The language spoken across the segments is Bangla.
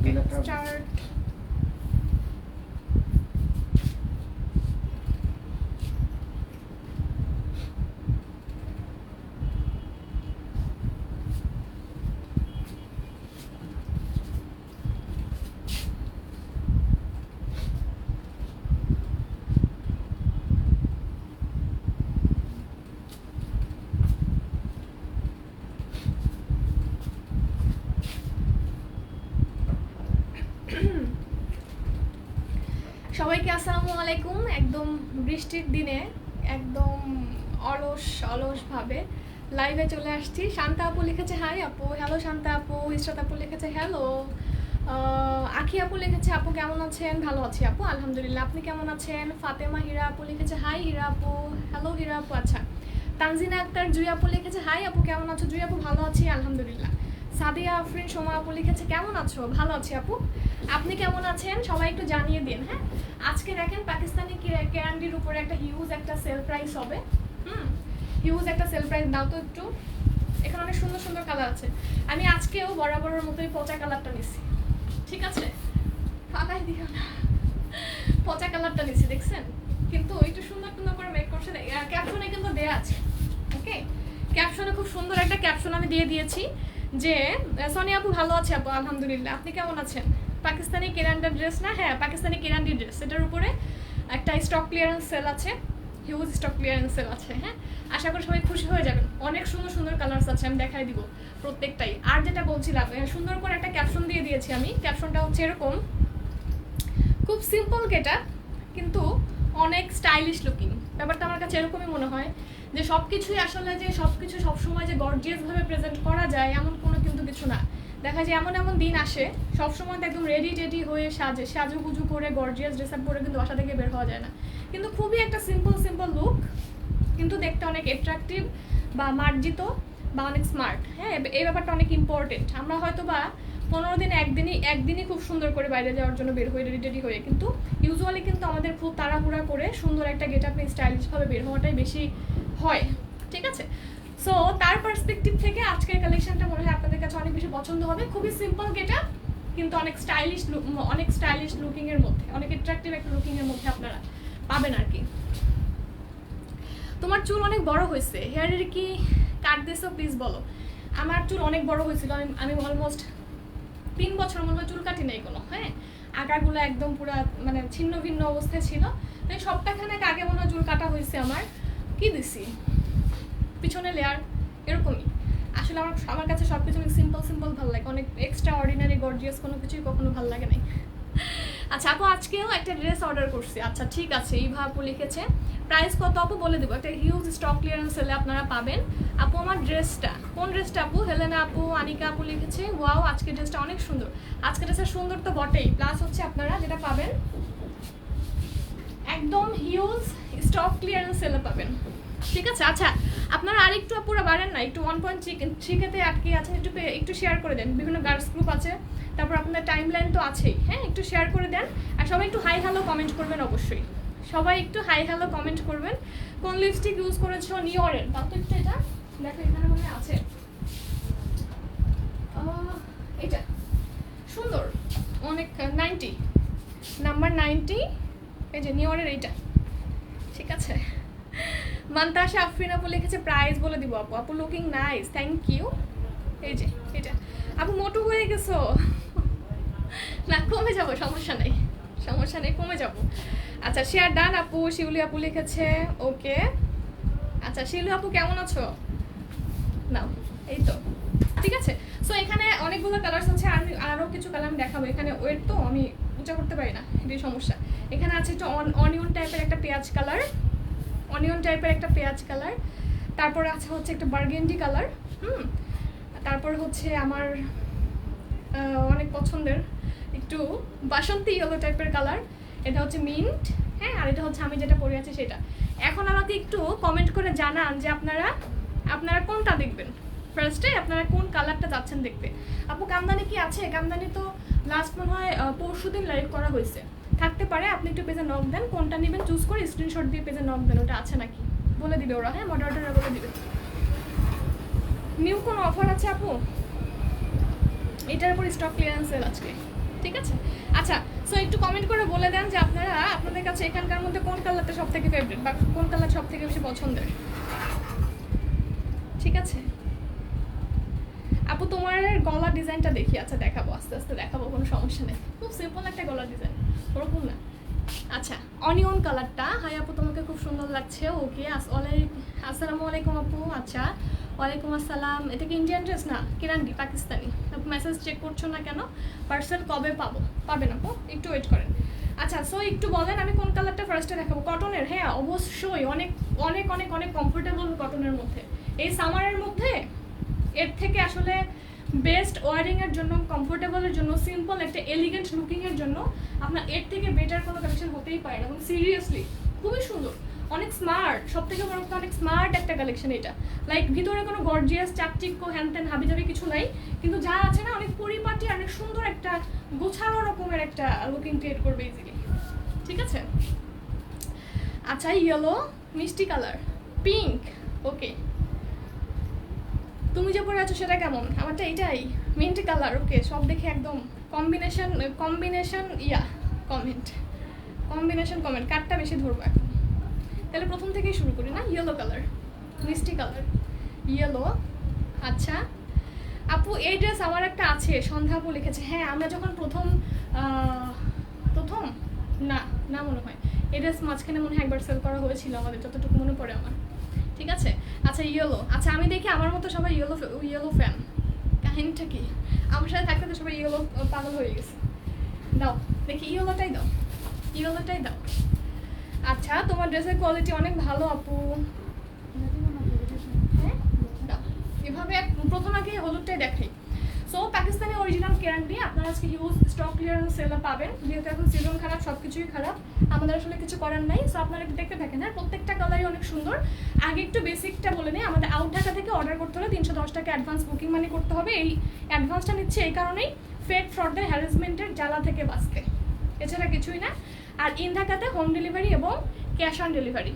Okay start. সবাইকে আসসালামু আলাইকুম। একদম বৃষ্টির দিনে একদম অলসভাবে লাইভে চলে আসছি। শান্তা আপু লিখেছে হাই আপু, হ্যালো শান্তা আপু। ইসরাত আপু লিখেছে হ্যালো। আখি আপু লিখেছে আপু কেমন আছেন? ভালো আছি আপু আলহামদুলিল্লাহ, আপনি কেমন আছেন? ফাতেমা হীরা আপু লিখেছে হাই হীরা আপু, হ্যালো হীরা আপু। আচ্ছা, তানজিনা আক্তার জুই আপু লিখেছে হাই আপু কেমন আছো? জুই আপু ভালো আছি আলহামদুলিল্লাহ। সাদিয়া আফরিন সোমা আপু লিখেছে কেমন আছো? ভালো আছি আপু, আপনি কেমন আছেন? সবাই একটু জানিয়ে দিন। হ্যাঁ, আজকে দেখেন পাকিস্তানি ক্যান্ডির উপরে একটা হিউজ একটা সেল প্রাইস হবে। হিউজ একটা সেল প্রাইস দাও তো একটু। এখানে অনেক সুন্দর সুন্দর কালার আছে। আমি আজকেও বরাবরের মতোই পচা কালারটা নিছি, ঠিক আছে? ফালাই দিও না, পচা কালারটা নিছি দেখছেন, কিন্তু একটু সুন্দর সুন্দর করে মেক করছে। ক্যাপশনে কিন্তু দেয়া আছে, ওকে? ক্যাপশনে খুব সুন্দর একটা ক্যাপশন আমি দিয়ে দিয়েছি যে সোনিয়া আপু ভালো আছে আপু আলহামদুলিল্লাহ, আপনি কেমন আছেন? পাকিস্তানি কেরান্ডার ড্রেস না? হ্যাঁ, পাকিস্তানি কেরান্ডি ড্রেস। এটার উপরে একটা স্টক ক্লিয়ারেন্স সেল আছে, হিউজ স্টক ক্লিয়ারেন্স সেল আছে। হ্যাঁ, আশা করি সবাই খুশি হয়ে যাবেন। অনেক সুন্দর সুন্দর কালার্স আছে, আমি দেখাই দিব প্রত্যেকটাই। আর যেটা বলছিলাম, সুন্দর করে একটা ক্যাপশন দিয়ে দিয়েছি আমি। ক্যাপশনটা হচ্ছে এরকম, খুব সিম্পল গেটা কিন্তু অনেক স্টাইলিশ লুকিং। ব্যাপারটা আমার কাছে এরকমই মনে হয় যে সব কিছুই আসলে যে সব কিছু সবসময় যে গর্জিয়াসভাবে প্রেজেন্ট করা যায় এমন কোনো কিন্তু কিছু না। দেখা যায় এমন এমন দিন আসে সবসময় তো একদম রেডি হয়ে সাজুগুজু করে গর্জিয়াস ড্রেস আপ করে কিন্তু বাসা থেকে বের হওয়া যায় না। কিন্তু খুবই একটা সিম্পল লুক কিন্তু দেখতে অনেক অ্যাট্রাকটিভ বা মার্জিত বা অনেক স্মার্ট। হ্যাঁ, এই ব্যাপারটা অনেক ইম্পর্টেন্ট। আমরা হয়তো বা 15 দিনে একদিনই খুব সুন্দর করে বাইরে যাওয়ার জন্য বের হয়ে রেডি হয়ে, কিন্তু ইউজুয়ালি কিন্তু আমাদের খুব তাড়াহুড়া করে সুন্দর একটা গেট আপ স্টাইলিশভাবে বের হওয়াটাই বেশি হয়, ঠিক আছে? সো তার পার্সপেক্টিভ থেকে আজকের কালেকশনটা মনে হয় আপনাদের কাছে অনেক বেশি পছন্দ হবে। খুবই সিম্পল গেট আপ কিন্তু অনেক স্টাইলিশ লুকিংয়ের মধ্যে, অনেক অ্যাট্রাকটিভ একটা লুকিংয়ের মধ্যে আপনারা পাবেন আর কি। তোমার চুল অনেক বড় হয়েছে, হেয়ারের কি কাট দিয়েছো প্লিজ বলো। আমার চুল অনেক বড় হয়েছিল, আমি অলমোস্ট 3 বছর মনে হয় চুল কাটি নাই কোনো। হ্যাঁ, আঁকাগুলো একদম পুরো মানে ছিন্ন ভিন্ন অবস্থায় ছিল। তাই সপ্তাহখানেক আগে মনে হয় চুল কাটা হয়েছে আমার। কি দিছি পিছনে লেয়ার, এরকমই। আসলে আমার কাছে সব কিছু অনেক সিম্পল ভালো লাগে, অনেক এক্সট্রা অর্ডিনারি গর্জিয়াস কোনো কিছুই কখনো ভালো লাগে নাই। আচ্ছা আপু, আজকেও একটা ড্রেস অর্ডার করছি। আচ্ছা ঠিক আছে, ইভা আপু লিখেছে প্রাইস কত আপু বলে দেবো। একটা হিউজ স্টক ক্লিয়ারেন্স সেলে আপনারা পাবেন। আপু আমার ড্রেসটা, কোন ড্রেসটা আপু? হেলেনা আপু, আনিকা আপু লিখেছে ওয়াও আজকে ড্রেসটা অনেক সুন্দর। আজকে ড্রেসটা সুন্দর তো বটেই, প্লাস হচ্ছে আপনারা যেটা পাবেন একদম হিউজ স্টক ক্লিয়ারেন্স সেলে পাবেন, ঠিক আছে? আচ্ছা, আপনারা আরেকটু পুরো বাড়েন না, একটু 1.3K-তে আটকে আছেন, একটু শেয়ার করে দেন। বিভিন্ন গার্লস গ্রুপ আছে, তারপর আপনাদের টাইম লাইন তো আছেই। হ্যাঁ, একটু শেয়ার করে দেন। আর সবাই একটু হাই হ্যালো কমেন্ট করবেন অবশ্যই। সবাই একটু হাই হ্যালো কমেন্ট করবেন। কোন লিপস্টিক ইউজ করেছো? নিওরের। তাও তো একটু এটা দেখো, এখানে মনে আছে এটা সুন্দর অনেক, 90 নাম্বার 90, এই যে নিওরের এইটা, ঠিক আছে? মান্তাসা আফরিন আপু লিখেছে প্রাইস বলে দিব আপু। আপু লুকিং নাইস, থ্যাংক ইউ। এই যে এটা আপু মোটু হয়ে গেছো না, কমে যাবো, সমস্যা নেই কমে যাবো। আচ্ছা শেয়ার ডান আপু। শিউলি আপু লিখেছে ওকে। আচ্ছা শিউলি আপু কেমন আছো? নাও, এই তো ঠিক আছে। সো এখানে অনেকগুলো কালার্স আছে, আরও কিছু কালার আমি দেখাবো। এখানে ওয়েট তো আমি উঁচা করতে পারি না, এটাই সমস্যা। এখানে আছে একটু অনিয়ন টাইপের একটা পেঁয়াজ কালার, তারপর আছে হচ্ছে একটা বার্গেন্ডি কালার, তারপর হচ্ছে আমার অনেক পছন্দের একটু বাসন্তী ইয়েলো টাইপের কালার, এটা হচ্ছে মিন্ট। হ্যাঁ, আর এটা হচ্ছে আমি যেটা পরে আছি সেটা। এখন আমাকে একটু কমেন্ট করে জানান যে আপনারা কোনটা দেখবেন ফার্স্টে, আপনারা কোন কালারটা যাচ্ছেন দেখতে। আপু কামদানি কি আছে? কামদানি তো লাস্ট মনে হয় পরশুদিন লাইভ করা হয়েছে, থাকতে পারে। আপনি একটু পেজে নক দেন, কোনটা নেবেন চুজ করে স্ক্রিনশট দিয়ে পেজে নক দেন, ওটা আছে নাকি বলে দিবে ওরা। হ্যাঁ, মডারেটররা বলে দিবে। নিউ কোনো অফার আছে আপু? এটার উপর স্টক ক্লিয়ারেন্স সেল আজকে, ঠিক আছে? আচ্ছা, সো একটু কমেন্ট করে বলে দেন যে আপনারা আপনাদের কাছে এখানকার মধ্যে কোন কালারটা সব থেকে ফেভারিট বা কোন কালার সব থেকে বেশি পছন্দের। ঠিক আছে আপু, তোমার গলার ডিজাইনটা দেখি। আচ্ছা দেখাবো, আস্তে আস্তে দেখাবো, কোনো সমস্যা নেই। খুব সিম্পল একটা গলার ডিজাইন, ওরকম না। আচ্ছা, অনিয়ন কালারটা। হাই আপু, তোমাকে খুব সুন্দর লাগছে। ওকে, আসসালামু আলাইকুম আপু। আচ্ছা, ওয়ালাইকুম আসসালাম। এটা কি ইন্ডিয়ান ড্রেস? না, কিরান্ডি, পাকিস্তানি। আপু মেসেজ চেক করছো না কেন? পার্সেল কবে পাবেন আপু? একটু ওয়েট করেন। আচ্ছা, সো একটু বলেন আমি কোন কালারটা ফার্স্টে দেখাবো। কটনের? হ্যাঁ অবশ্যই, অনেক অনেক অনেক অনেক কমফোর্টেবল কটনের মধ্যে। এই সামারের মধ্যে এর থেকে আসলে বেস্ট ওয়ারিংয়ের জন্য, কমফোর্টেবলের জন্য, সিম্পল একটা এলিগেন্ট লুকিংয়ের জন্য আপনার এর থেকে বেটার কোনো কালেকশন হতেই পারে না। এবং সিরিয়াসলি খুবই সুন্দর, অনেক স্মার্ট, সব থেকে বড় কথা অনেক স্মার্ট একটা কালেকশন এটা। লাইক ভিতরে কোনো গর্জিয়াস চাকচিক্য হ্যানত্যান হাবিজাবি কিছু নাই, কিন্তু যা আছে না অনেক পরিপাটি, অনেক সুন্দর একটা গোছানো রকমের একটা লুকিং ক্রিয়েট করবে ইজিলি। ঠিক আছে? আচ্ছা, ইয়েলো, মিষ্টি কালার, পিঙ্ক। ওকে, তুমি যে পরে আছো সেটা কেমন? আমারটা এইটাই, মিন্ট কালার। ওকে, সব দেখে একদম কম্বিনেশন কমেন্ট কারটা বেশি ধরবো এখন। তাহলে প্রথম থেকেই শুরু করি না। ইয়েলো কালার, মিষ্টি কালার, ইয়েলো। আচ্ছা আপু, এই ড্রেস আমার একটা আছে, সন্ধ্যা আপু লিখেছে। হ্যাঁ, আমরা যখন প্রথম না মনে হয় এই ড্রেস মাঝখানে মনে হয় একবার সেল করা হয়েছিল আমাদের, যতটুকু মনে পড়ে আমার। ঠিক আছে? আচ্ছা, ইয়েলো। আচ্ছা, আমি দেখি আমার মতো সবাই ইয়েলো ফ্যান। কাহিনীটা কি? আমার সাথে থাকতে তো সবাই ইয়েলো পাগল হয়ে গেছে। দাও দেখি, ইয়েলোটাই দাও। আচ্ছা, তোমার ড্রেসের কোয়ালিটি অনেক ভালো আপু। হ্যাঁ দাও, এভাবে প্রথম আগে হলুদটাই দেখাই। সো পাকিস্তানি অরিজিনাল গ্যারান্টি আপনারা আজকে হিউজ স্টক ক্লিয়ারেন্স সেলে পাবেন। যেহেতু এখন সিজন খারাপ, সব কিছুই খারাপ, আমাদের আসলে কিছু করার নাই। সো আপনারা একটু দেখতে থাকেন। হ্যাঁ, প্রত্যেকটা কালারই অনেক সুন্দর। আগে একটু বেসিকটা বলে নিই, আমাদের আউট ঢাকা থেকে অর্ডার করতে হলে 310 টাকা অ্যাডভান্স বুকিং মানি করতে হবে। এই অ্যাডভান্সটা নিচ্ছে এই কারণেই ফেক ফ্রডদের হ্যারাসমেন্টের জ্বালা থেকে বাঁচতে, এছাড়া কিছুই না। আর ইন ঢাকাতে হোম ডেলিভারি এবং ক্যাশ অন ডেলিভারি।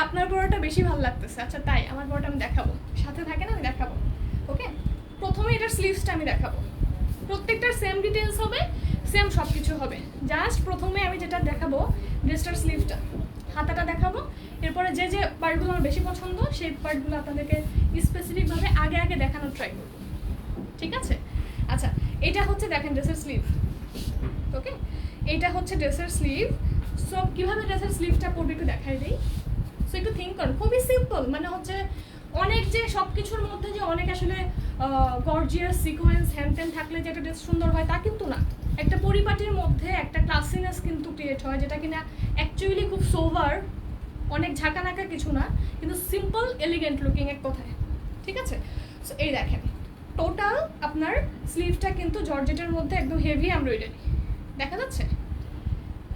আপনার বড়টা বেশি ভালো লাগতেছে? আচ্ছা তাই, আমার বড়টা আমি দেখাবো, সাথে থাকে না, আমি দেখাবো। ওকে, প্রথমে এটার স্লিভসটা আমি দেখাবো। প্রত্যেকটার সেম ডিটেলস হবে, সেম সব কিছু হবে। জাস্ট প্রথমে আমি যেটা দেখাবো ড্রেসটার স্লিভসটা, হাতাটা দেখাবো। এরপরে যে যে পার্টগুলো আমার বেশি পছন্দ সেই পার্টগুলো আপনাদেরকে স্পেসিফিকভাবে আগে দেখানোর ট্রাই করব। ঠিক আছে? আচ্ছা, এটা হচ্ছে দেখেন ড্রেসের স্লিভ। ওকে, এইটা হচ্ছে ড্রেসের স্লিভ। সো কীভাবে ড্রেসের স্লিভটা পড়বে একটু দেখাই দিই। সো একটু থিঙ্ক করুন, খুবই সিম্পল। মানে হচ্ছে অনেক যে সব কিছুর মধ্যে যে অনেক আসলে গর্জিয়াস সিকোয়েন্স হ্যান্ড থাকলে যে একটা ড্রেস সুন্দর হয় তা কিন্তু না। একটা পরিপাটির মধ্যে একটা ক্লাসিনেস কিন্তু ক্রিয়েট হয়, যেটা কিনা অ্যাকচুয়ালি খুব সোভার, অনেক ঝাঁকানাকা কিছু না, কিন্তু সিম্পল এলিগেন্ট লুকিং এক কথায়। ঠিক আছে? সো এই দেখেন, টোটাল আপনার স্লিভটা কিন্তু জর্জেটের মধ্যে একদম হেভি এমব্রয়ডারি দেখা যাচ্ছে,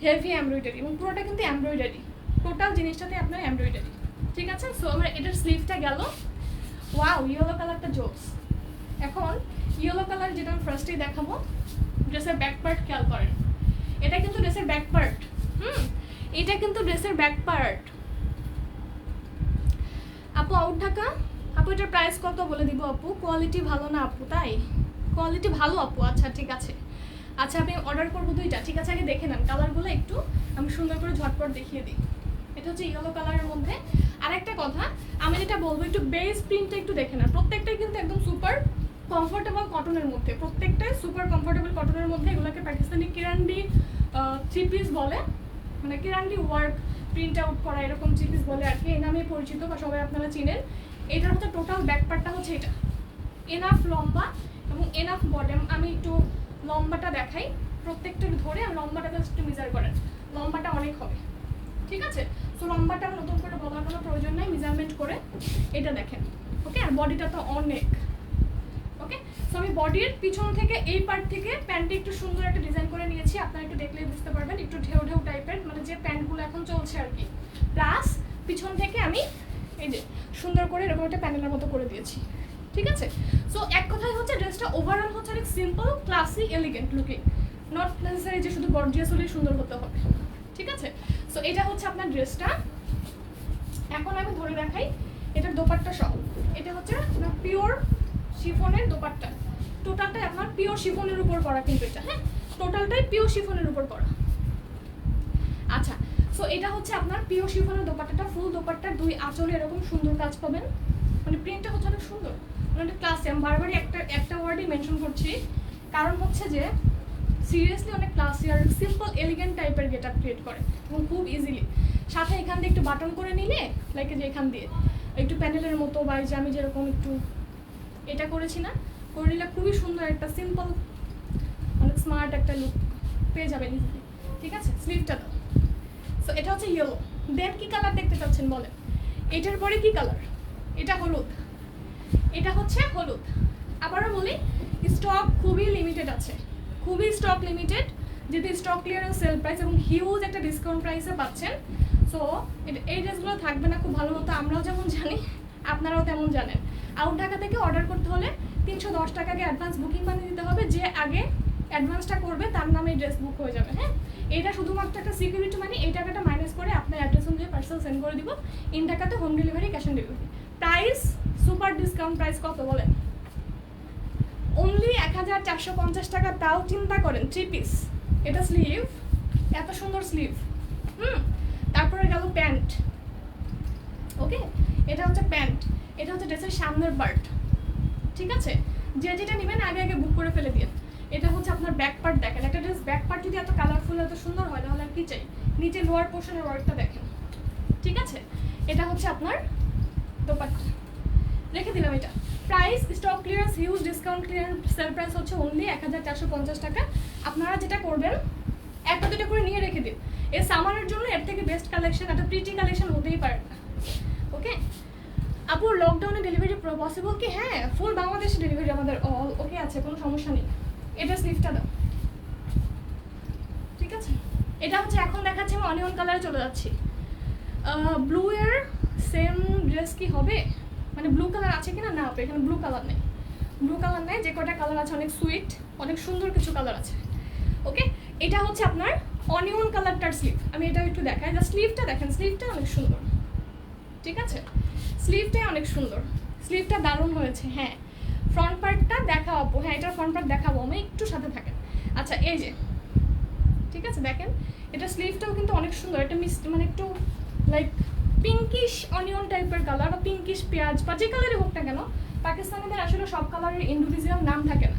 হেভি এমব্রয়ডারি, এবং পুরোটা কিন্তু এমব্রয়ডারি, টোটাল জিনিসটাতে আপনার এমব্রয়ডারি। ঠিক আছে? সো আমরা এটার স্লিভটা গেল। ওয়াও, ইয়েলো কালারটা জোস। এখন ইয়েলো কালার যেটা আমি ফার্স্টেই দেখাবো, ড্রেসের ব্যাক পার্ট খেয়াল করেন। এটা কিন্তু ড্রেসের ব্যাক পার্ট। এটা কিন্তু ড্রেসের ব্যাক পার্ট। আপু আউট ঢাকা, আপু এটার প্রাইস কত বলে দিব আপু? কোয়ালিটি ভালো না আপু? তাই, কোয়ালিটি ভালো আপু। আচ্ছা ঠিক আছে। আচ্ছা, আমি অর্ডার করবো 2টা। ঠিক আছে, আগে দেখে নেন কালারগুলো একটু, আমি সুন্দর করে ঝটপট দেখিয়ে দিই। এটা হচ্ছে ইয়েলো কালারের মধ্যে। আর একটা কথা আমি যেটা বলবো, একটু বেস প্রিন্টটা একটু দেখে নেন। প্রত্যেকটাই কিন্তু একদম সুপার কমফোর্টেবল কটনের মধ্যে, প্রত্যেকটাই সুপার কমফোর্টেবল কটনের মধ্যে। এগুলোকে পাকিস্তানি কিরান্ডি 3 পিস বলে, মানে কিরান্ডি ওয়ার্ক প্রিন্ট আউট করা এরকম 3 পিস বলে আর কি, এই নামে পরিচিত বা সবাই আপনারা চিনেন। এটার হচ্ছে টোটাল ব্যাক পার্টটা হচ্ছে এটা, এনাফ লম্বা এবং এনাফ বডেম। আমি একটু লম্বাটা দেখাই, প্রত্যেকটা ধরে আর লম্বাটা জাস্ট একটু মেজার করেন, লম্বাটা অনেক হবে। ঠিক আছে? তো লম্বাটা নতুন করে বলার কোনো প্রয়োজন নাই, মেজারমেন্ট করে এটা দেখেন। ওকে, আর বডিটা তো অনেক। ওকে, সো আমি বডির পিছন থেকে এই পার্ট থেকে প্যান্টে একটু সুন্দর একটা ডিজাইন করে নিয়েছি, আপনারা একটু দেখলেই বুঝতে পারবেন। একটু ঢেউ ঢেউ টাইপের, মানে যে প্যান্টগুলো এখন চলছে আর কি। প্লাস পিছন থেকে আমি এই যে সুন্দর করে এরকম একটা প্যানেলের মতো করে দিয়েছি। ঠিক আছে? সো এক কথায় হচ্ছে ড্রেসটা ওভারঅল হচ্ছে অনেক simple, classy, elegant looking, not necessary যে শুধু গর্জিয়াস হলেই সুন্দর হতে হবে। ঠিক আছে? সো এটা হচ্ছে আপনার ড্রেসটা। এখন আমি ধরে দেখাই এটার দোপাট্টা সহ। এটা হচ্ছে আপনার পিওর শিফনের দোপাট্টা, টোটালটাই আপনার পিওর শিফনের উপর করা কিন্তু এটা, হ্যাঁ টোটালটাই পিওর শিফনের উপর করা। আচ্ছা, সো এটা হচ্ছে আপনার পিওর শিফনের দোপাট্টাটা, ফুল দোপাট্টার দুই আঁচলে এরকম সুন্দর কাজ পাবেন, মানে প্রিন্টটা হচ্ছে অনেক সুন্দর, অনেক ক্লাসি। আমি বারবারই একটা ওয়ার্ডই মেনশন করছি, কারণ হচ্ছে যে সিরিয়াসলি অনেক ক্লাসি আর সিম্পল এলিগেন্ট টাইপের গেট আপ ক্রিয়েট করে এবং খুব ইজিলি। সাথে এখান দিয়ে একটু বাটন করে নিলে, লাইক যে এখান দিয়ে একটু প্যানেলের মতো বা যে আমি যেরকম একটু এটা করেছি না, করে নিলে খুবই সুন্দর একটা সিম্পল অনেক স্মার্ট একটা লুক পেয়ে যাবেন ইজিলি। ঠিক আছে, স্লিভটা দাও। সো এটা হচ্ছে ইয়েলো। দেন কি কালার দেখতে চাচ্ছেন বলেন? এটার পরে কি কালার? এটা হলুদ, এটা হচ্ছে হলুদ। আবারও বলি, স্টক খুবই লিমিটেড আছে, খুবই স্টক লিমিটেড, যেহেতু স্টক ক্লিয়ারেন্স সেল প্রাইস এবং হিউজ একটা ডিসকাউন্ট প্রাইসে পাচ্ছেন। সো এই ড্রেসগুলো থাকবে না খুব ভালো মতো, আমরাও যেমন জানি আপনারাও তেমন জানেন। আউট ঢাকা থেকে অর্ডার করতে হলে 310 টাকাকে অ্যাডভান্স বুকিং বানিয়ে দিতে হবে, যে আগে অ্যাডভান্সটা করবে তার নামে এই ড্রেস বুক হয়ে যাবে। হ্যাঁ, এটা শুধুমাত্র একটা সিকিউরিটি মানি, এই টাকাটা মাইনাস করে আপনার অ্যাড্রেস অনুযায়ী পার্সেল সেন্ড করে দিব। ইন টাকাতে home delivery, cash on delivery. Price super discount price কত বলেন? অনলি 1450 টাকা। তাও চিন্তা করেন 3 পিস, এটা স্লিভ, এত সুন্দর স্লিভ। তারপরে গেল প্যান্ট। ওকে, এটা হচ্ছে প্যান্ট, এটা হচ্ছে ড্রেসের সামনের পার্ট। ঠিক আছে, যে যেটা নেবেন আগে আগে বুক করে ফেলে দিন। এটা হচ্ছে আপনার ব্যাক পার্ট। দেখেন একটা ড্রেস ব্যাক পার্ট যদি এত কালারফুল এত সুন্দর হয় তাহলে আর কি চাই? নিচে লোয়ার পোর্শনের ওয়ার্কটা দেখেন। ঠিক আছে, এটা হচ্ছে আপনার দোপাট্টা, রেখে দিলাম এটা। Price stock clearance huge discount clearance sale price হচ্ছে অনলি 1450 টাকা। আপনারা যেটা করবেন একটা দুটো করে নিয়ে রেখে দিন, এই সামারের জন্য এর থেকে বেস্ট কালেকশন একটা প্রিটি কালেকশন হতেই পারে না। ওকে আপু, লকডাউনে ডেলিভারি পসিবল কি? হ্যাঁ, ফুল বাংলাদেশে ডেলিভারি আমাদের অল ওকে আছে, কোনো সমস্যা নেই। এটা স্লিভটা দাও। ঠিক আছে, এটা হচ্ছে এখন দেখাচ্ছি আমি অনিয়ন কালারে চলে যাচ্ছি। ব্লু এর সেম ড্রেস কি হবে? মানে ব্লু কালার আছে কিনা? না, এখানে ব্লু কালার নেই, ব্লু কালার নেই। যে কটা কালার আছে অনেক সুইট, অনেক সুন্দর কিছু কালার আছে। ওকে, এটা হচ্ছে আপনার অনিয়ন কালারটার স্লিভ। আমি এটা একটু দেখাই, যা স্লিভটা দেখেন, স্লিভটা অনেক সুন্দর। ঠিক আছে, স্লিভটাই অনেক সুন্দর, স্লিভটা দারুণ হয়েছে। হ্যাঁ, ফ্রন্ট পার্টটা দেখাবো, হ্যাঁ এটার ফ্রন্ট পার্ট দেখাবো, আমি একটু সাথে থাকেন। আচ্ছা, এই যে ঠিক আছে, দেখেন এটা স্লিভটাও কিন্তু অনেক সুন্দর। এটা মানে একটু লাইক পিঙ্কিশ অনিয়ন টাইপের কালার বা পিঙ্কিশ পেঁয়াজ বা যে কালারই হোক না কেন, পাকিস্তানিদের আসলে সব কালারের ইন্ডিভিজুয়াল নাম থাকে না।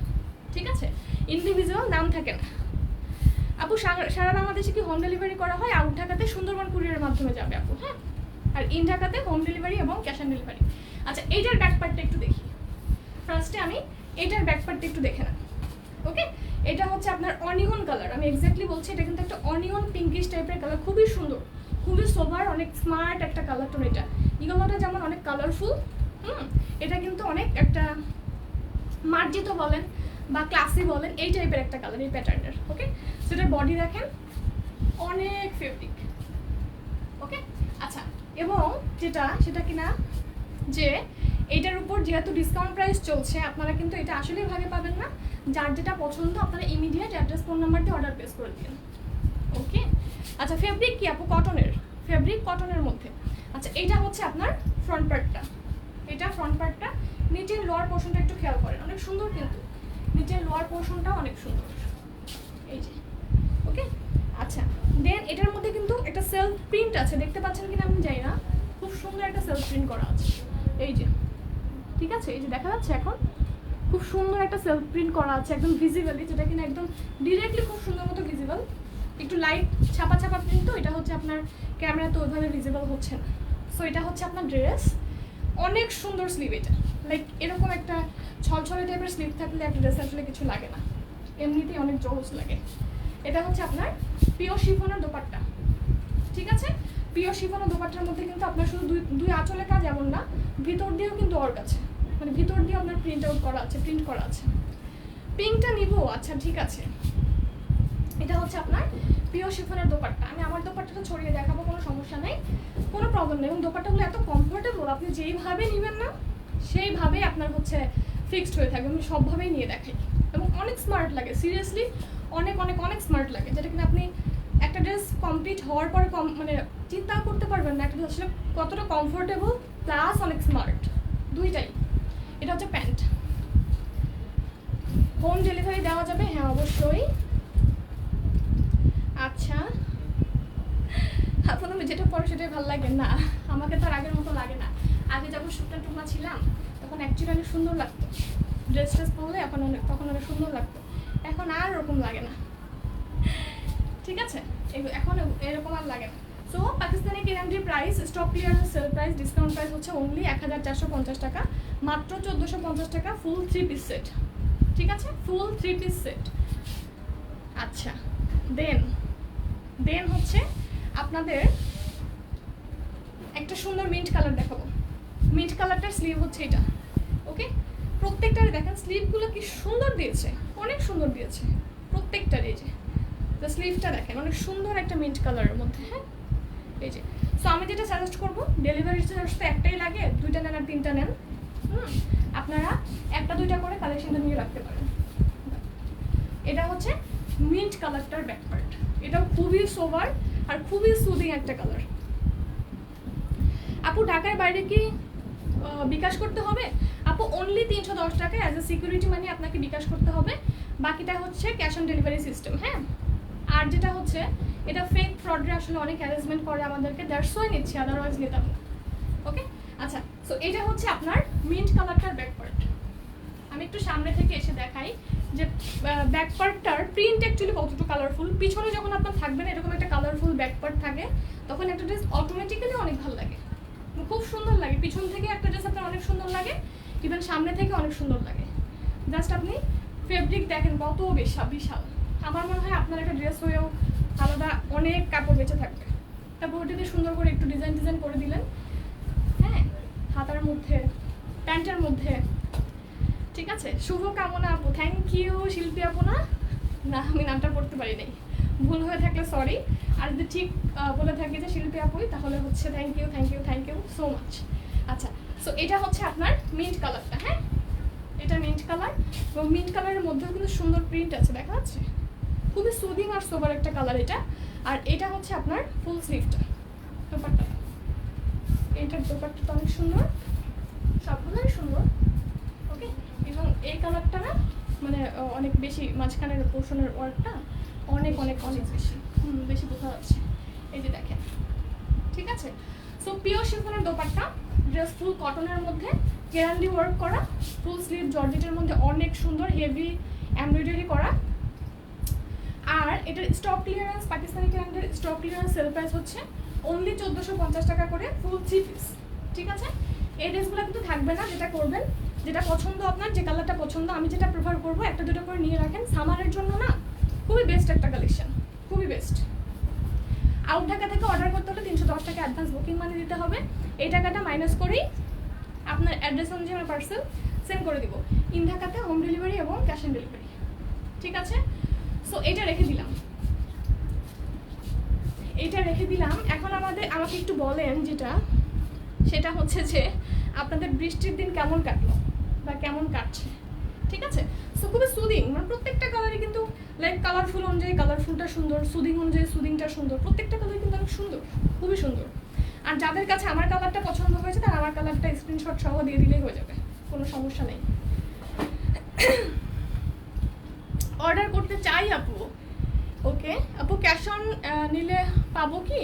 ঠিক আছে, ইন্ডিভিজুয়াল নাম থাকে না। আপু, সারা বাংলাদেশে কি হোম ডেলিভারি করা হয়? আউট ঢাকাতে সুন্দরবন কুরিয়ারের মাধ্যমে যাবে আপু। হ্যাঁ, আর ইন ঢাকাতে হোম ডেলিভারি এবং ক্যাশ অন ডেলিভারি। আচ্ছা, এইটার ব্যাক পার্টটা একটু দেখি। ফার্স্টে আমি এইটার ব্যাক পার্টটা একটু দেখে নেন। ওকে, এটা হচ্ছে আপনার অনিয়ন কালার, আমি এক্স্যাক্টলি বলছি, এটা কিন্তু একটা অনিয়ন পিঙ্কিশ টাইপের কালার, খুবই সুন্দর, খুবই সোভার, অনেক স্মার্ট একটা কালার টোন। এটা ইগোলাটা যেমন অনেক কালারফুল, এটা কিন্তু অনেক একটা মার্জিত বলেন বা ক্লাসি বলেন, এই টাইপের একটা কালার, এই প্যাটার্নের। ওকে, সেটার বডি দেখেন অনেক ফেব্রিক। ওকে, আচ্ছা, এবং সেটা কিনা যে এইটার উপর যেহেতু ডিসকাউন্ট প্রাইস চলছে, আপনারা কিন্তু এটা আসলেই ভাগে পাবেন না। যার যেটা পছন্দ আপনারা ইমিডিয়েট অ্যাড্রেস ফোন নাম্বার দিয়ে অর্ডার প্লেস করে দিন। ওকে, আচ্ছা, ফেব্রিক কি আপু? কটনের ফেব্রিক, কটনের মধ্যে। আচ্ছা, এইটা হচ্ছে আপনার ফ্রন্ট পার্টটা, এটা ফ্রন্ট পার্টটা। নিচের লোয়ার পোর্শনটা একটু খেয়াল করেন, অনেক সুন্দর কিন্তু নিচের লোয়ার পোর্শনটাও অনেক সুন্দর, এই যে। ওকে, আচ্ছা, দেন এটার মধ্যে কিন্তু একটা সেলফ প্রিন্ট আছে, দেখতে পাচ্ছেন কিনা আমি জানি না, খুব সুন্দর একটা সেলফ প্রিন্ট করা আছে, এই যে। ঠিক আছে, এই যে দেখা যাচ্ছে এখন, খুব সুন্দর একটা সেলফ প্রিন্ট করা আছে একদম ভিজিবলি, যেটা কিনা একদম ডিরেক্টলি খুব সুন্দর মতো ভিজিবল। একটু লাইট ছাপা ছাপা প্রিন্ট, তো এটা হচ্ছে আপনার ক্যামেরা তো ওইভাবে ভিজিবল হচ্ছে না। সো এটা হচ্ছে আপনার ড্রেস, অনেক সুন্দর স্লিভ। এটা লাইক এরকম একটা ছলছলে টাইপের স্লিভ থাকলে একটা ড্রেস আসলে কিছু লাগে না, এমনিতেই অনেক জোস লাগে। এটা হচ্ছে আপনার পিওর শিফনের দোপাট্টা। ঠিক আছে, পিওর শিফনের দোপাট্টার মধ্যে কিন্তু আপনার শুধু দুই আঁচলে কাজ এমন না, ভিতর দিয়েও কিন্তু ওয়ার্ক আছে, মানে ভিতর দিয়ে আপনার প্রিন্ট আউট করা আছে, প্রিন্ট করা আছে। পিঙ্কটা নিবো? আচ্ছা, ঠিক আছে। এটা হচ্ছে আপনার পিওর শিফনের দোপাট্টা। আমি আমার দোপাট্টাটা ছড়িয়ে দেখাবো, কোনো সমস্যা নেই, কোনো প্রবলেম নেই। এবং দোপাট্টাগুলো এত কমফোর্টেবল, আপনি যেইভাবে নেবেন না সেইভাবেই আপনার হচ্ছে ফিক্সড হয়ে থাকবে। আমি সবভাবেই নিয়ে দেখাই এবং অনেক স্মার্ট লাগে, সিরিয়াসলি অনেক অনেক অনেক স্মার্ট লাগে, যেটা কিন্তু আপনি একটা ড্রেস কমপ্লিট হওয়ার পরে মানে চিন্তাও করতে পারবেন না একটা ড্রেস আসলে কতটা কমফোর্টেবল প্লাস অনেক স্মার্ট, দুইটাই। এটা হচ্ছে প্যান্ট। হোম ডেলিভারি দেওয়া যাবে? হ্যাঁ অবশ্যই। আচ্ছা আপনার যেটা পরে সেটাই ভালো লাগে না, আমাকে তো আর আগের মতো লাগে না। আগে যখন শুকনা টুকনা ছিলাম তখন অ্যাকচুয়ালি অনেক সুন্দর লাগতো, ড্রেস ট্রেস পরলে তখন অনেক সুন্দর লাগতো, এখন আর ওরকম লাগে না। ঠিক আছে, এখন এরকম আর লাগে না। সো পাকিস্তানি কেরামটির price, stock clearance sale price, discount price হচ্ছে অনলি 1450 টাকা, মাত্র 1450 টাকা, ফুল 3 পিস সেট। ঠিক আছে, ফুল 3 পিস সেট। আচ্ছা দেন হচ্ছে আপনাদের একটা সুন্দর মিন্ট কালার দেখাবো। মিন্ট কালারটার স্লিভ হচ্ছে এটা। ওকে, প্রত্যেকটারে দেখেন স্লিভগুলো কি সুন্দর দিয়েছে, অনেক সুন্দর দিয়েছে প্রত্যেকটার। এই যে স্লিভটা দেখেন অনেক সুন্দর একটা মিন্ট কালারের মধ্যে। হ্যাঁ এই যে, সো আমি যেটা সাজেস্ট করবো, ডেলিভারি চার্জ তো একটাই লাগে, 2টা নেন আর 3টা নেন, আপনারা 1টা 2টা করে কালেকশনটা নিয়ে রাখতে পারেন। এটা হচ্ছে মিন্ট কালারটার ব্যাক পার্ট, এটাও খুবই সোবার আর খুবই সুদিং একটা কালার। আপু ঢাকার বাইরে কি বিকাশ করতে হবে? আপু অনলি 310 টাকা অ্যাজ এ সিকিউরিটি মানি আপনাকে বিকাশ করতে হবে, বাকিটা হচ্ছে ক্যাশ অন ডেলিভারি সিস্টেম। হ্যাঁ, আর যেটা হচ্ছে এটা ফেক ফ্রডরা আসলে অনেক হ্যারাসমেন্ট করে আমাদেরকে, দ্যাটস ওয়াই নিচ্ছি, আদারওয়াইজ নিতাম না। ওকে, আচ্ছা, সো এটা হচ্ছে আপনার মিন্ট কালারটার ব্যাক পার্ট। আমি একটু সামনে থেকে এসে দেখাই যে ব্যাক পার্টটার প্রিন্ট অ্যাকচুয়ালি কতটুকু কালারফুল। পিছনে যখন আপনার থাকবেন এরকম একটা কালারফুল ব্যাক পার্ট থাকে, তখন একটা ড্রেস অটোমেটিক্যালি অনেক ভালো লাগে, খুব সুন্দর লাগে। পিছন থেকে একটা ড্রেস আপনার অনেক সুন্দর লাগে, ইভেন সামনে থেকে অনেক সুন্দর লাগে। জাস্ট আপনি ফেব্রিক দেখেন কত বিশাল। আমার মনে হয় আপনার একটা ড্রেস হয়েও আলাদা অনেক কাপড় বেঁচে থাকবে। তারপর ওটা দিয়ে সুন্দর করে একটু ডিজাইন করে দিলেন, হ্যাঁ, হাতার মধ্যে, প্যান্টের মধ্যে। ঠিক আছে, শুভ কামনা আপু, থ্যাংক ইউ। শিল্পী আপু না, আমি নামটা পড়তে পারি নাই, ভুল হয়ে থাকলে সরি। আর যদি ঠিক বলে থাকি যে শিল্পী আপুই, তাহলে হচ্ছে থ্যাংক ইউ সো মাচ। আচ্ছা, সো এটা হচ্ছে আপনার মিন্ট কালারটা। হ্যাঁ, এটা মিন্ট কালার, এবং মিন্ট কালারের মধ্যেও কিন্তু সুন্দর প্রিন্ট আছে, দেখা যাচ্ছে, খুবই সুদিং আর সোবার একটা কালার এটা। আর এটা হচ্ছে আপনার ফুল স্লিভটা, দোপাট্টা, এইটার দোপাট্টাটা অনেক সুন্দর, সবগুলোই সুন্দর। ওকে, এবং এই কালারটা না মানে অনেক বেশি, মাঝখানের পোর্শনের ওয়ার্কটা অনেক বেশি বোঝা যাচ্ছে। এই যে দেখেন, ঠিক আছে। সো পিওর শিফনের দোপাট্টা, ড্রেস ফুল কটনের মধ্যে কেরান্ডি ওয়ার্ক করা, ফুল স্লিভ জর্জেটের মধ্যে অনেক সুন্দর হেভি এমব্রয়ডারি করা। আর এটার স্টক ক্লিয়ারেন্স, পাকিস্তানি কেরান্ডির স্টক ক্লিয়ারেন্স সেল প্রাইস হচ্ছে অনলি 1450 টাকা করে, ফুল 3 পিস। ঠিক আছে, এই ড্রেসগুলো কিন্তু থাকবে না। যেটা করবেন, যেটা পছন্দ আপনার, যে কালারটা পছন্দ, আমি যেটা প্রেফার করবো 1টা 2টা করে নিয়ে রাখেন, সামারের জন্য না খুবই বেস্ট একটা কালেকশন, খুবই বেস্ট। আউট ঢাকা থেকে অর্ডার করতে হলে 310 টাকা অ্যাডভান্স বুকিং মানি দিতে হবে। এই টাকাটা মাইনাস করেই আপনার অ্যাড্রেস অনুযায়ী আমরা পার্সেল সেন্ড করে দিব। ইন ঢাকাতে হোম ডেলিভারি এবং ক্যাশ অন ডেলিভারি। ঠিক আছে, সো এটা রেখে দিলাম। এখন আমাকে একটু বলেন যেটা, সেটা হচ্ছে যে আপনাদের বৃষ্টির দিন কেমন কাটলো বা কেমন কাটছে। ঠিক আছে, সো খুবই সুদিং, মানে প্রত্যেকটা কালারই কিন্তু লাইক কালারফুল অনুযায়ী কালারফুলটা সুন্দর, সুদিং অনুযায়ী সুদিংটা সুন্দর, প্রত্যেকটা কালার কিন্তু অনেক সুন্দর, খুবই সুন্দর। আর যাদের কাছে আমার কালারটা পছন্দ হয়েছে তারা আমার কালারটা স্ক্রিনশট সহ দিয়ে দিলেই হয়ে যাবে, কোনো সমস্যা নেই। অর্ডার করতে চাই আপু, ওকে আপু, ক্যাশ অন নিলে পাবো কি?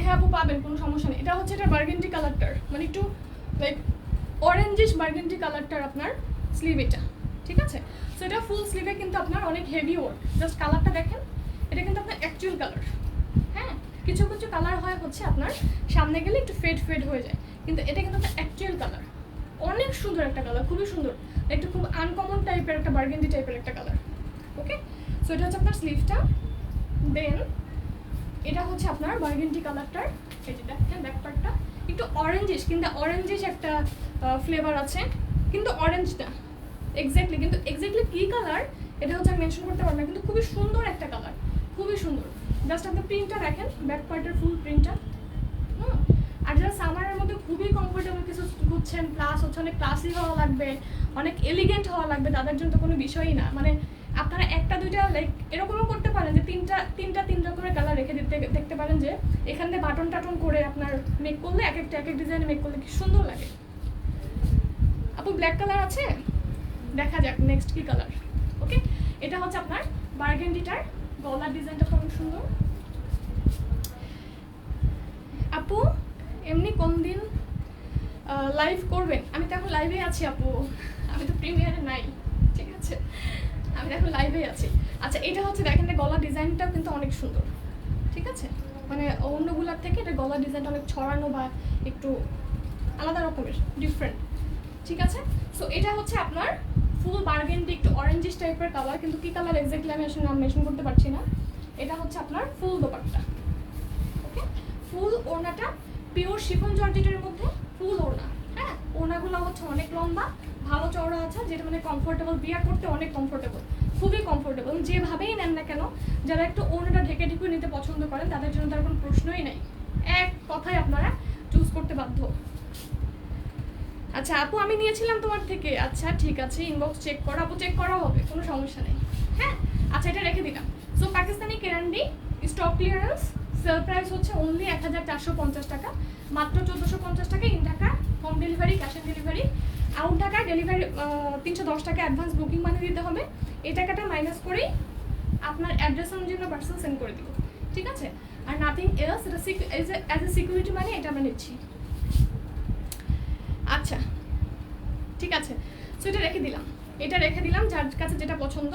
হ্যাঁ আপু পাবেন, কোনো সমস্যা নেই। এটা হচ্ছে এটা বার্গেন্ডি কালারটার, মানে একটু লাইক অরেঞ্জিশ বার্গেন্ডি কালারটার আপনার স্লিভ এটা। ঠিক আছে, সো এটা ফুল স্লিভে কিন্তু আপনার অনেক হেভি ওয়ার্ক। জাস্ট কালারটা দেখেন, এটা কিন্তু আপনার অ্যাকচুয়াল কালার। হ্যাঁ, কিছু কালার হয় হচ্ছে আপনার সামনে গেলে একটু ফেড হয়ে যায়, কিন্তু এটা কিন্তু আপনার অ্যাকচুয়াল কালার, অনেক সুন্দর একটা কালার, খুবই সুন্দর, একটু খুব আনকমন টাইপের একটা বার্গেন্ডি টাইপের একটা কালার। ওকে, সো এটা হচ্ছে আপনার স্লিভটা। দেন এটা হচ্ছে আপনার বার্গেন্ডি কালারটার, এই যে দেখেন ব্যাক পার্টটা একটু অরেঞ্জিশ, কিন্তু অরেঞ্জিশ একটা ফ্লেভার আছে, কিন্তু অরেঞ্জ না এক্স্যাক্টলি, কিন্তু এক্স্যাক্টলি কী কালার এটা হচ্ছে আমি মেনশন করতে পারবো না, কিন্তু খুবই সুন্দর একটা কালার, খুবই সুন্দর। জাস্ট আপনি প্রিন্টটা দেখেন, ব্যাক পার্টের ফুল প্রিন্টটা। আর যারা সামারের মধ্যে খুবই কমফোর্টেবল কিছু খুঁজছেন, প্লাস হচ্ছে অনেক ক্লাসি হওয়া লাগবে, অনেক এলিগেন্ট হওয়া লাগবে, তাদের জন্য তো কোনো বিষয়ই না। মানে আপনারা 1টা 2টা লাইক এরকমও করতে পারেন যে তিন রকমের কালার রেখে দেখতে পারেন যে এখান থেকে বাটন টাটন করে আপনার মেক করলে এক এক ডিজাইনে মেক করলে কি সুন্দর লাগে। আপু ব্ল্যাক কালার আছে? দেখা যাক নেক্সট কি কালার। ওকে, এটা হচ্ছে আপনার বার্গেন্ডিটার গলার ডিজাইনটা খুব সুন্দর। আপু এমনি কোন দিন লাইভ করবেন? আমি তো এখন লাইভে আছি আপু, আমি তো প্রিমিয়ারে নাই, ঠিক আছে, আমি তো এখন লাইভে আছি। আচ্ছা, এটা হচ্ছে দেখেন গলার ডিজাইনটাও কিন্তু অনেক সুন্দর, ঠিক আছে, মানে অন্যগুলোর থেকে এটা গলার ডিজাইনটা অনেক ছড়ানো বা একটু আলাদা রকমের ডিফারেন্ট, ঠিক আছে। সো এটা হচ্ছে আপনার ফুল বার্গেন্ডি, একটু অরেঞ্জিশ টাইপের কালার, কিন্তু কী কালার এক্স্যাক্টলি আমি আসলে নাম মেনশন করতে পারছি না। এটা হচ্ছে আপনার ফুল দোপাট্টা। ওকে, ফুল ওড়নাটা পিওর শিফন জর্জেটের মধ্যে ফুল ওড়না। হ্যাঁ, ওড়নাগুলো হচ্ছে অনেক লম্বা, ভালো চওড়া আছে, যেটা মানে কমফোর্টেবল, বিয়ার করতে অনেক কমফোর্টেবল, খুবই কমফোর্টেবল। যেভাবেই নেন না কেন, যারা একটু ওড়নাটা ঢেকে ঢেকে নিতে পছন্দ করেন তাদের জন্য তার কোনো প্রশ্নই নেই, এক কথায় আপনারা চুজ করতে বাধ্য। আচ্ছা আপু, আমি নিয়েছিলাম তোমার থেকে। আচ্ছা ঠিক আছে, ইনবক্স চেক করো আপু, চেক করা হবে, কোনো সমস্যা নেই। হ্যাঁ, আচ্ছা এটা রেখে দিলাম। সো পাকিস্তানি কেরান্ডি স্টক ক্লিয়ারেন্স, সেল প্রাইস হচ্ছে অনলি 1450 টাকা, মাত্র 1450 টাকা in Dhaka, home delivery, cash on delivery. Out Dhaka delivery 310 টাকা অ্যাডভান্স বুকিং মানি দিতে হবে। এই টাকাটা মাইনাস করেই আপনার অ্যাড্রেস অনুযায়ী আমরা পার্সেল সেন্ড করে দিব, ঠিক আছে। আর নাথিং এলস, এটা অ্যাজ এ সিকিউরিটি মানি এটা আমরা নিচ্ছি। আচ্ছা ঠিক আছে, সো এটা রেখে দিলাম, এটা রেখে দিলাম। যার কাছে যেটা পছন্দ,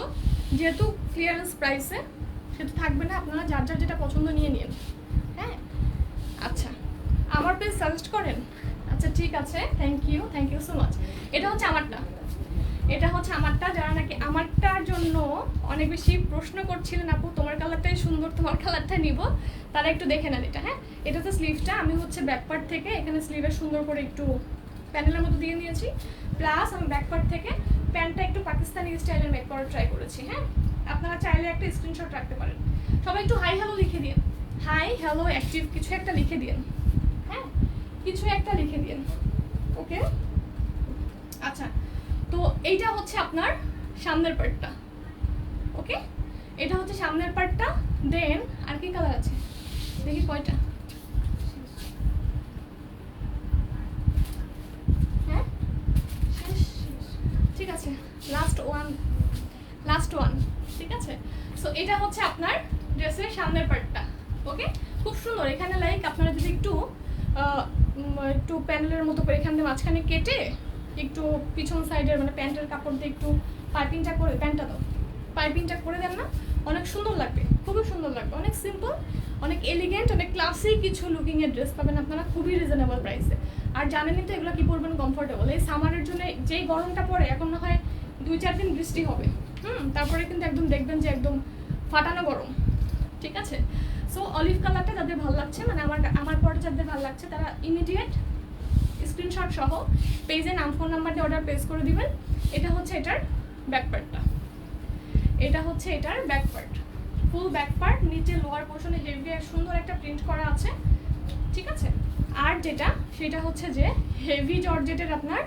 যেহেতু ক্লিয়ারেন্স প্রাইসে সেটা থাকবে না, আপনারা যার যার যেটা পছন্দ নিয়ে নিন। হ্যাঁ, আচ্ছা আমার পেজ সাজেস্ট করেন, আচ্ছা ঠিক আছে, থ্যাংক ইউ সো মাচ। এটা হচ্ছে আমারটা, এটা হচ্ছে আমারটা। যারা নাকি আমারটার জন্য অনেক বেশি প্রশ্ন করছিলেন আপু তোমার কালারটাই সুন্দর, তোমার কালারটাই নিব, তারা একটু দেখে নেন এটা। হ্যাঁ, এটা হচ্ছে স্লিভটা, আমি হচ্ছে ব্যাক পার্ট থেকে এখানে স্লিভের সুন্দর করে একটু প্যানেলের মতো দিয়ে নিয়েছি, প্লাস আমি ব্যাক পার্ট থেকে প্যান্টটা একটু পাকিস্তানি স্টাইলের মেক করার ট্রাই করেছি। হ্যাঁ, আপনারা চাইলে একটা স্ক্রিনশট রাখতে পারেন। সবাই একটু হাই হ্যালো লিখে দিন, হাই হ্যালো অ্যাক্টিভ কিছু একটা লিখে দিন। হ্যাঁ, কিছু একটা লিখে দিন। ওকে, আচ্ছা তো এইটা হচ্ছে আপনার সামনের পার্টটা। ওকে, এটা হচ্ছে সামনের পার্টটা। দেন আর কি কালার আছে দেখি কয়টা। হ্যাঁ শেষ, ঠিক আছে, লাস্ট ওয়ান, ঠিক আছে। সো এটা হচ্ছে আপনার ড্রেসের সামনের পার্টটা। ওকে, খুব সুন্দর। এখানে লাইক আপনারা যদি একটু প্যানেলের মতো করে এখান থেকে মাঝখানে কেটে একটু পিছন সাইডের মানে প্যান্টের কাপড় দিয়ে একটু পাইপিংটা করে, প্যান্টটা দাও পাইপিংটা করে দেন না, অনেক সুন্দর লাগবে, খুবই সুন্দর লাগবে। অনেক সিম্পল, অনেক এলিগেন্ট, অনেক ক্লাসিক কিছু লুকিংয়ের ড্রেস পাবেন আপনারা খুবই রিজনেবল প্রাইসে। আর জানেনই তো এগুলো কি পরবেন, কমফোর্টেবল। এই সামারের জন্য যেই গরমটা পড়ে, এখন না হয় 2-4 দিন বৃষ্টি হবে, তারপরে কিন্তু একদম দেখবেন যে একদম ফাটানো গরম, ঠিক আছে। সো অলিভ কালারটা যাদের ভালো লাগছে, মানে আমার পরে যাদের ভালো লাগছে, তারা ইমিডিয়েট স্ক্রিনশট সহ পেজে নাম ফোন নাম্বার দিয়ে অর্ডার প্লেস করে দিবেন। এটা হচ্ছে এটার ব্যাক পার্টটা, এটা হচ্ছে এটার back part, full back part. নিচে লোয়ার পোর্শনে হেভি আর সুন্দর একটা প্রিন্ট করা আছে, ঠিক আছে। আর যেটা সেটা হচ্ছে যে হেভি জর্জেটের আপনার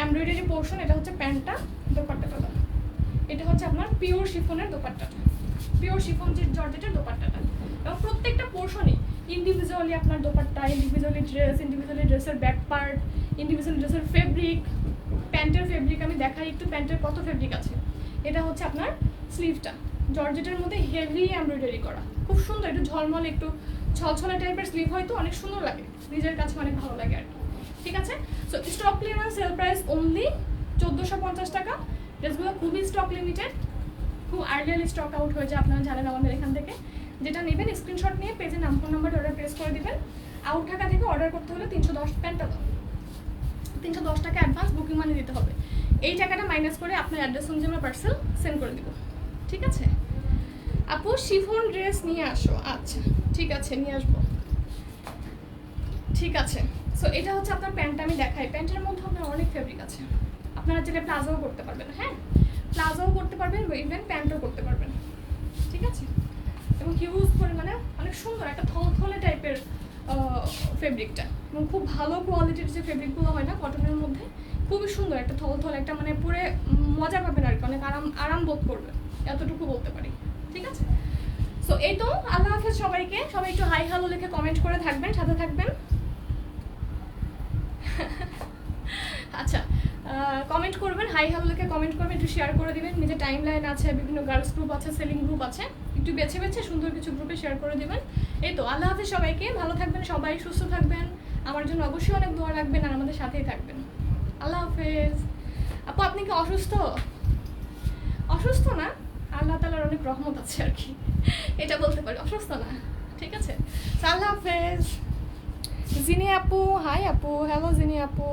এমব্রয়ডারি পোর্শন। এটা হচ্ছে প্যান্টটা, দোপাট্টাটা, এটা হচ্ছে আপনার পিওর শিফনের দোপাট্টাটা, পিওর শিফন যে জর্জেটের দোপাট্টাটা। এবং প্রত্যেকটা পোর্শনে ইন্ডিভিজুয়ালি আপনার দোপাট্টা, ইন্ডিভিজুয়ালি ড্রেস, ইন্ডিভিজুয়ালি ড্রেসের ব্যাক পার্ট, ইন্ডিভিজুয়ালি ড্রেসের ফেব্রিক, প্যান্টের ফেব্রিক আমি দেখাই একটু প্যান্টের কত ফেব্রিক আছে। এটা হচ্ছে আপনার স্লিভটা, জর্জেটের মধ্যে হেভি এমব্রয়ডারি করা, খুব সুন্দর, একটু ঝলমলে একটু ছলছলে টাইপের স্লিভ হয়তো অনেক সুন্দর লাগে, নিজের কাছে অনেক ভালো লাগে আর কি, ঠিক আছে। So stock clearance sale price only 1450 টাকা। ড্রেসগুলো খুবই স্টক লিমিটেড, খুব আর্লিয়ালি স্টক আউট হয়ে যায়, আপনারা জানেন আমাদের এখান থেকে। যেটা নেবেন স্ক্রিনশট নিয়ে পেজে নাম ফোন নাম্বার অর্ডার প্লেস করে দিবেন। আউট ঢাকা থেকে অর্ডার করতে হলে 310 প্যান্টটা দাও, 310 টাকা অ্যাডভান্স বুকিং মানি দিতে হবে। এই টাকাটা মাইনাস করে আপনার অ্যাড্রেস অনুযায়ী আমরা পার্সেল সেন্ড করে দিব, ঠিক আছে। আপু শিফন ড্রেস নিয়ে আসো, আচ্ছা ঠিক আছে নিয়ে আসবো, ঠিক আছে। সো এটা হচ্ছে আপনার প্যান্টটা, আমি দেখাই। প্যান্টের মধ্যে আপনার অনেক ফেব্রিক আছে, আপনারা যেটা প্লাজোও করতে পারবেন, হ্যাঁ প্লাজোও করতে পারবেন, ইভেন প্যান্টও করতে পারবেন, ঠিক আছে। এবং হিউজ পরিমাণে অনেক সুন্দর একটা থলথলে টাইপের ফেব্রিকটা, এবং খুব ভালো কোয়ালিটির যে ফেব্রিকগুলো হয় না কটনের মধ্যে, খুবই সুন্দর একটা থলথল, একটা মানে পুরো মজা পাবেন আর কি, অনেক আরাম বোধ করবেন, এতটুকু বলতে পারি, ঠিক আছে। সো এই তো, আল্লাহ হাফেজ সবাইকে। সবাই একটু হাই হ্যালো লিখে কমেন্ট করে থাকবেন, সাথে থাকবেন। আচ্ছা কমেন্ট করবেন, হাই হ্যালো লিখে কমেন্ট করবেন, একটু শেয়ার করে দিবেন। নিজের টাইম লাইন আছে, বিভিন্ন গার্লস গ্রুপ আছে, সেলিং গ্রুপ আছে, একটু বেছে বেছে সুন্দর কিছু গ্রুপে শেয়ার করে দিবেন। এই তো, আল্লাহ হাফেজ সবাইকে, ভালো থাকবেন সবাই, সুস্থ থাকবেন, আমার জন্য অবশ্যই অনেক দোয়া রাখবেন আর আমাদের সাথেই থাকবেন। আল্লাহ হাফেজ। আপু আপনি কি অসুস্থ? অসুস্থ না, আল্লাহ তাআলার অনেক রহমত আছে আর কি, এটা বলতে পারি, অসুস্থ না, ঠিক আছে। আল্লাহ হাফেজ। জিনি আপু, হাই আপু, হ্যালো জিনি আপু।